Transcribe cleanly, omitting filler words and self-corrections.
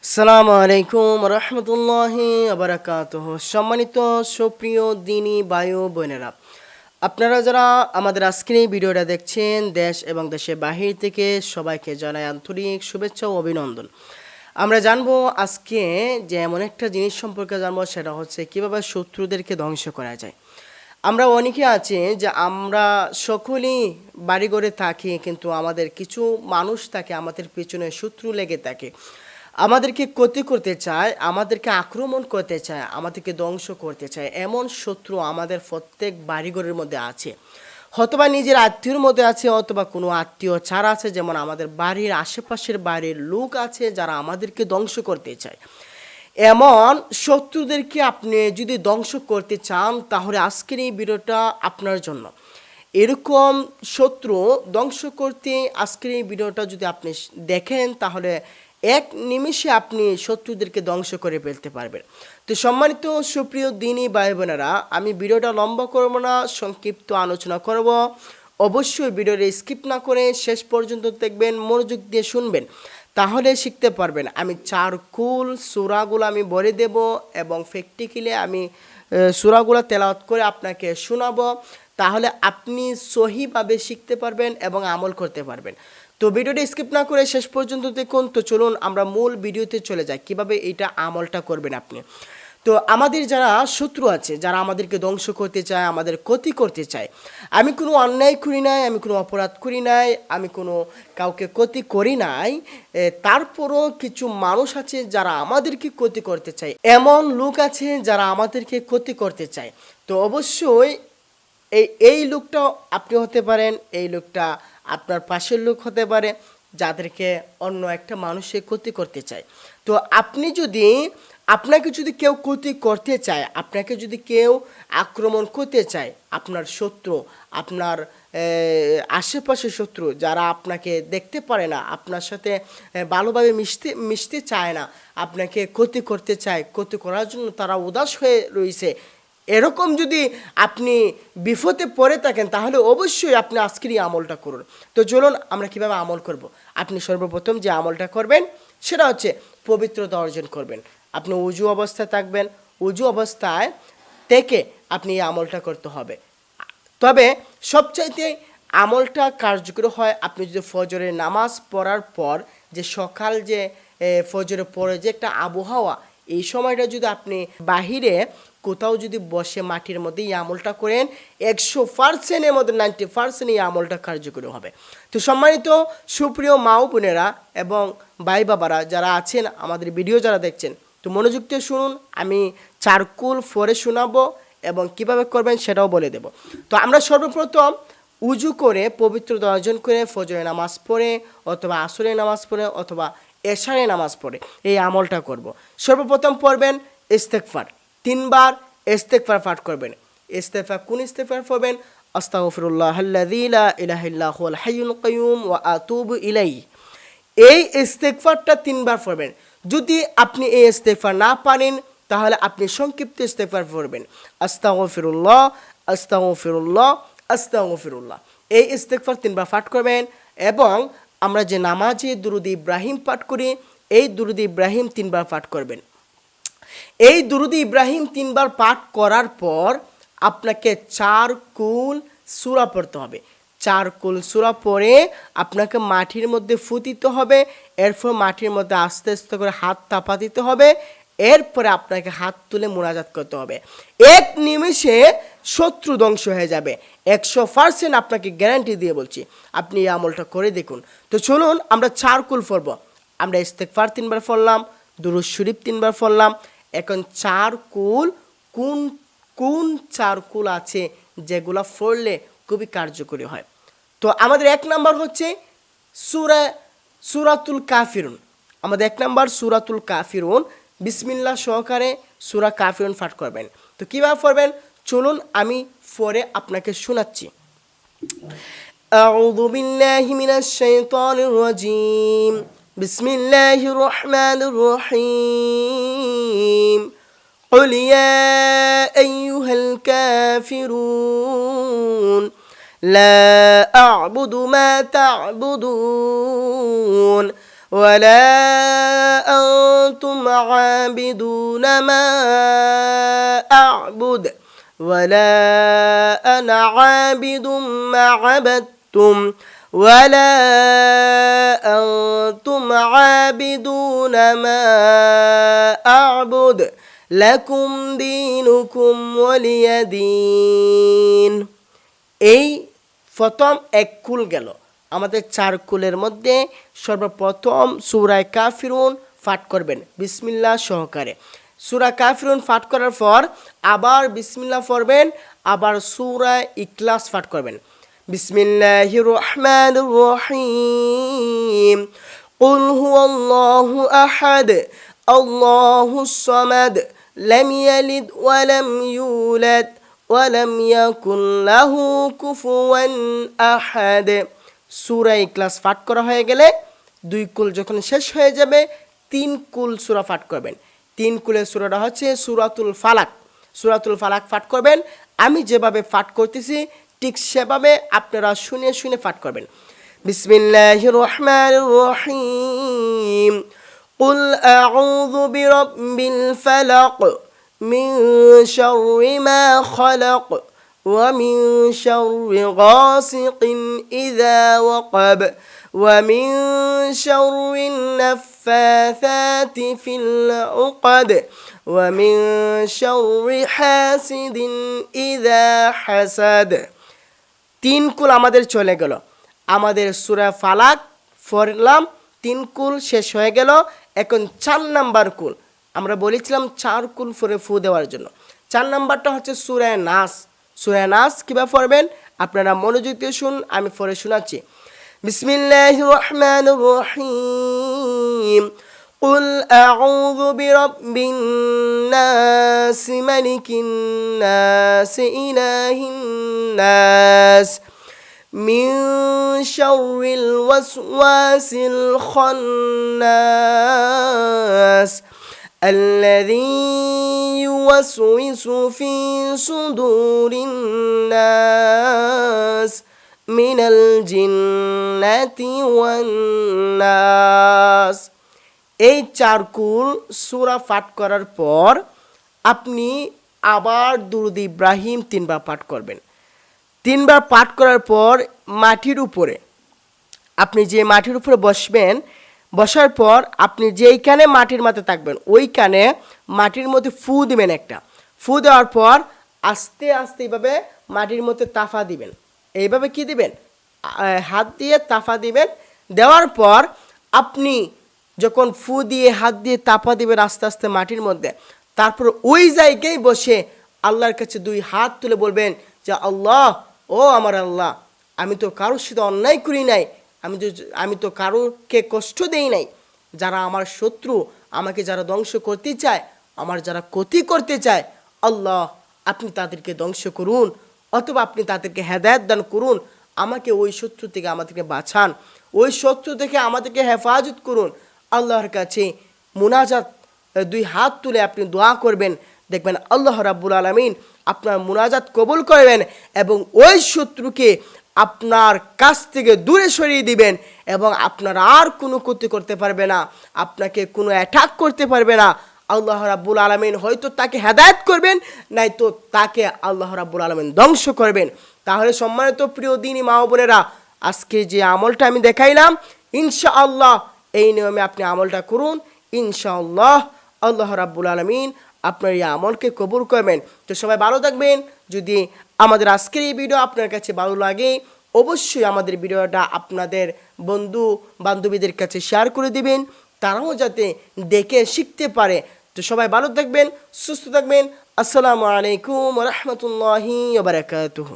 আসসালামু আলাইকুম রহমতুল্লাহি বারাকাতুহ। সম্মানিত সুপ্রিয় দিনী ভাই ও বোনেরা, আপনারা যারা আমাদের আজকের এই ভিডিওটা দেখছেন, দেশ এবং দেশের বাহির থেকে সবাইকে জানাই আন্তরিক শুভেচ্ছা ও অভিনন্দন। আমরা জানবো আজকে যে এমন একটা জিনিস সম্পর্কে জানবো, সেটা হচ্ছে কিভাবে শত্রুদেরকে ধ্বংস করা যায়। আমরা অনেকে আছি যে আমরা সকলেই বাড়িঘরে থাকি, কিন্তু আমাদের কিছু মানুষ থাকে আমাদের পিছনে শত্রু লেগে থাকে, আমাদেরকে ক্ষতি করতে চায়, আমাদেরকে আক্রমণ করতে চায়, আমাদেরকে ধ্বংস করতে চায়। এমন শত্রু আমাদের প্রত্যেক বাড়িঘরের মধ্যে আছে, হয়তোবা নিজের আত্মীয়র মধ্যে আছে, অথবা কোনো আত্মীয় ছাড়া আছে। যেমন আমাদের বাড়ির আশেপাশের বাড়ির লোক আছে যারা আমাদেরকে ধ্বংস করতে চায়। এমন শত্রুদেরকে আপনি যদি ধ্বংস করতে চান, তাহলে আজকের এই ভিডিওটা আপনার জন্য। এরকম শত্রু ধ্বংস করতে আজকের এই ভিডিওটা যদি আপনি দেখেন, তাহলে এক নিমিষে আপনি শত্রুদেরকে ধ্বংস করে ফেলতে পারবেন। তো সম্মানিত সুপ্রিয় দিনী ভাই বোনেরা, আমি ভিডিওটা লম্বা করব না, সংক্ষিপ্ত আলোচনা করব। অবশ্যই ভিডিওটা স্কিপ না করে শেষ পর্যন্ত দেখবেন, মনোযোগ দিয়ে শুনবেন, তাহলে শিখতে পারবেন। আমি চারকুল সূরাগুলো আমি বলে দেব এবং প্র্যাকটিক্যালি আমি সূরাগুলো তেলাওয়াত করে আপনাকে শোনাবো, তাহলে আপনি সহিভাবে শিখতে পারবেন এবং আমল করতে পারবেন। তো ভিডিওটা স্কিপ না করে শেষ পর্যন্ত দেখুন। তো চলুন আমরা মূল ভিডিওতে চলে যাই, কিভাবে এইটা আমলটা করবেন আপনি। তো আমাদের যারা শত্রু আছে, যারা আমাদেরকে ধ্বংস করতে চায়, আমাদের ক্ষতি করতে চায়, আমি কোনো অন্যায় করি নাই, আমি কোনো অপরাধ করি নাই, আমি কোনো কাউকে ক্ষতি করি নাই, তারপরও কিছু মানুষ আছে যারা আমাদেরকে ক্ষতি করতে চায়। এমন লোক আছে যারা আমাদেরকে ক্ষতি করতে চায়। তো অবশ্যই এই লোকটা আপনি হতে পারেন, এই লোকটা আপনার পাশের লোক হতে পারে, যাদেরকে অন্য একটা মানুষের ক্ষতি করতে চায়। তো আপনাকে যদি কেউ ক্ষতি করতে চায়, আপনাকে যদি কেউ আক্রমণ করতে চায়, আপনার শত্রু, আপনার আশেপাশের শত্রু যারা আপনাকে দেখতে পারে না, আপনার সাথে ভালোভাবে মিশতে চায় না, আপনাকে ক্ষতি করতে চায়, ক্ষতি করার জন্য তারা উদাস হয়ে রয়েছে, এরকম যদি আপনি বিপদে পড়ে থাকেন, তাহলে অবশ্যই আপনি আজকেরই আমলটা করুন। তো চলুন আমরা কিভাবে আমল করব। আপনি সর্বপ্রথম যে আমলটা করবেন সেটা হচ্ছে পবিত্রতা অর্জন করবেন। আপনি উজু অবস্থায় থাকবেন, উজু অবস্থায় থেকে আপনি এই আমলটা করতে হবে। তবে সবচাইতে আমলটা কার্যকর হয় আপনি যদি ফজরের নামাজ পড়ার পর, যে সকাল যে ফজরে পড়ে যে একটা আবহাওয়া, এই সময়টা যদি আপনি বাহিরে কোথাও যদি বসে মাটির মধ্যে এই আমলটা করেন, 100%-এর মধ্যে 90% এই আমলটা কার্যকরী হবে। তো সম্মানিত সুপ্রিয় মা ও বোনেরা এবং ভাই বাবারা যারা আছেন, আমাদের ভিডিও যারা দেখছেন, তো মনোযোগ দিয়ে শুনুন। আমি চারকুল ফরে শোনাবো এবং কিভাবে করবেন সেটাও বলে দেব। তো আমরা সর্বপ্রথম উজু করে পবিত্রতা অর্জন করে ফজরের নামাজ পড়ে, অথবা আসরের নামাজ পড়ে, অথবা এশারের নামাজ পড়ে এই আমলটা করব। সর্বপ্রথম পড়বেন ইস্তেগফার, 3 বার ইস্তেগফার পাঠ করবেন। ইস্তেগফার কোন ইস্তেগফার পড়বেন? আস্তাগফিরুল্লাহাল্লাযী লা ইলাহা ইল্লা হুয়াল হাইয়ুল কাইয়্যুম ওয়া আতুবু ইলাইহি। এই ইস্তেগফারটা 3 বার পড়বেন। যদি আপনি এই ইস্তেগফার না পারেন, তাহলে আপনি সংক্ষিপ্ত ইস্তেগফার পড়বেন, আস্তাগফিরুল্লাহ আস্তাগফিরুল্লাহ আস্তাগফিরুল্লাহ। এই ইস্তেগফার 3 বার পাঠ করবেন। এবং আমরা যে নামাজে দুরূদ ইব্রাহিম পাঠ করি, এই দুরূদ ইব্রাহিম 3 বার পাঠ করবেন। এই দুরূদ ইব্রাহিম 3 বার পাঠ করার পর আপনাকে 4 কুল সূরা পড়তে হবে। 4 কুল সূরা পড়ে আপনাকে মাটির মধ্যে ফু দিতে হবে। এরপর মাটির মধ্যে আস্তে আস্তে করে হাত চাপা দিতে হবে। এরপরে আপনাকে হাত তুলে মোনাজাত করতে হবে। এক নিমেষে শত্রু ধ্বংস হয়ে যাবে, 100% আপনাকে গ্যারান্টি দিয়ে বলছি। আপনি এই আমলটা করে দেখুন। তো চলুন আমরা 4 কুল পড়ব। আমরা ইস্তেগফার 3 বার পড়লাম, দুরূদ শরীফ 3 বার পড়লাম। এখন 4 কুল কোন 4 কুল আছে যেগুলো পড়লে খুবই কার্যকরী হয়। তো আমাদের 1 নাম্বার হচ্ছে সূরাতুল কাফিরুন। আমাদের 1 নাম্বার সূরাতুল কাফিরুন। বিসমিল্লাহ সহকারে সূরা কাফিরুন পাঠ করবেন। তো কীভাবে পড়বেন চলুন আমি পড়ে আপনাকে শোনাচ্ছি। আউযু বিল্লাহি মিনাশ শাইতানির রাজীম। বিসমিল্লাহির রহমানির রহিম। قل يا أيها الكافرون لا أعبد ما تعبدون ولا أنتم عابدون ما أعبد ولا أنا عابد ما عبدتم ولا أنتم عابدون ما أعبد لكم دينكم ولي دين এই প্রথম এক কুল গেল আমাদের চার কুলের মধ্যে সর্বপ্রথম সূরা কাফিরুন পাঠ করবেন বিসমিল্লাহ সহকারে সূরা কাফিরুন পাঠ করার পর আবার বিসমিল্লাহ পড়বেন আবার সূরা ইখলাস পাঠ করবেন বিসমিল্লাহির রহমানির রহিম কুল হুয়াল্লাহু আহাদ আল্লাহুস সামাদ লাম ইয়ালিদ ওয়া লাম ইউলাদ ওয়া লাম ইয়াকুল লাহু কুফুয়ান আহাদ সূরা ইখলাস পাঠ করা হয়ে গেলে দুই কুল যখন শেষ হয়ে যাবে তিন কুল সূরা পাঠ করবেন তিন কুলের সূরাটা হচ্ছে সূরাতুল ফালাক সূরাতুল ফালাক পাঠ করবেন আমি যেভাবে পাঠ করতেছি ঠিক সেভাবে আপনারা শুনে শুনে পাঠ করবেন বিসমিল্লাহির রহমানির রহিম কুল আউযু বিরাব্বিল ফালাক মিন শাররি মা খালাক ওয়া মিন শাররি গাসিকিন ইযা ওয়াকাব ওয়া মিন শাররিন নাফাসাতি ফিল উকাদ ওয়া মিন শাররি হাসিদিন ইযা হাসাদ তিন কুল আমাদের চলে গেল আমাদের সূরা ফালাক পড়লাম তিন কুল শেষ হয়ে গেল এখন 4 নাম্বার কুল আমরা বলেছিলাম 4 কুল পরে ফু দেওয়ার জন্য 4 নাম্বারটা হচ্ছে সূরা নাস কিভাবে পড়বেন আপনারা মনোযোগ দিয়ে শুন আমি পড়ে শোনাচ্ছি বিসমিল্লাহির রহমানির রহিম قل أعوذ برب الناس ملك الناس إله الناس من شر الوسواس الخناس الذي يوسوس في صدور الناس من الجنة والناس এই চার কুল সূরা পাঠ করার পর আপনি আবার দুরূদ ইব্রাহিম 3 বার পাঠ করবেন 3 বার পাঠ করার পর মাটির উপরে আপনি যে মাটির উপরে বসবেন বসার পর আপনি যেইখানে মাটির মাথা থাকবেন ওইখানে মাটির মধ্যে ফু দিবেন একটা ফু দেওয়ার পর আস্তে আস্তে এইভাবে মাটির মধ্যে তাফা দিবেন এইভাবে কি দিবেন হাত দিয়ে তাফা দিবেন দেওয়ার পর আপনি যখন ফু দিয়ে হাত দিয়ে তাপা দিবেন আস্তে আস্তে মাটির মধ্যে তারপর ওই জায়গায় বসে আল্লাহর কাছে দুই হাত তুলে বলবেন যে আল্লাহ ও আমার আল্লাহ আমি তো কারোর সাথে অন্যায় করি নাই আমি তো কারোকে কষ্ট দেই নাই যারা আমার শত্রু আমাকে যারা ধ্বংস করতে চায় আমার যারা ক্ষতি করতে চায় আল্লাহ আপনি তাদেরকে ধ্বংস করুন অথবা আপনি তাদেরকে হেদায়েত দান করুন আমাকে ওই শত্রু থেকে আমাদেরকে বাঁচান ওই শত্রু থেকে আমাদেরকে হেফাজত করুন আল্লাহর কাছে মুনাজাত দুই হাত তুলে আপনি দোয়া করবেন দেখবেন আল্লাহ রাব্বুল আলামিন আপনার মুনাজাত কবুল করবেন এবং ওই শত্রুকে আপনার কাছ থেকে দূরে সরিয়ে দিবেন এবং আপনার আর কোনো ক্ষতি করতে পারবে না আপনাকে কোনো অ্যাটাক করতে পারবে না আল্লাহ রাব্বুল আলামিন হয়তো তাকে হেদায়েত করবেন নয়তো তাকে আল্লাহ রাব্বুল আলামিন ধ্বংস করবেন তাহলে সম্মানিত প্রিয় দিনী মা ও বোনেরা আজকে যে আমলটা আমি দেখাইলাম ইনশাআল্লাহ এই নিয়মে আপনি আমলটা করুন ইনশাআল্লাহ আল্লাহ রাব্বুল আলামিন আপনার এই আমলকে কবুল করবেন তো সবাই ভালো থাকবেন যদি আমাদের আজকের এই ভিডিও আপনার কাছে ভালো লাগে অবশ্যই আমাদের ভিডিওটা আপনাদের বন্ধু বান্ধবীদের কাছে শেয়ার করে দিবেন তারাও যাতে দেখে শিখতে পারে তো সবাই ভালো থাকবেন সুস্থ থাকবেন আসসালামু আলাইকুম ওয়া রাহমাতুল্লাহি ওয়া বারাকাতুহু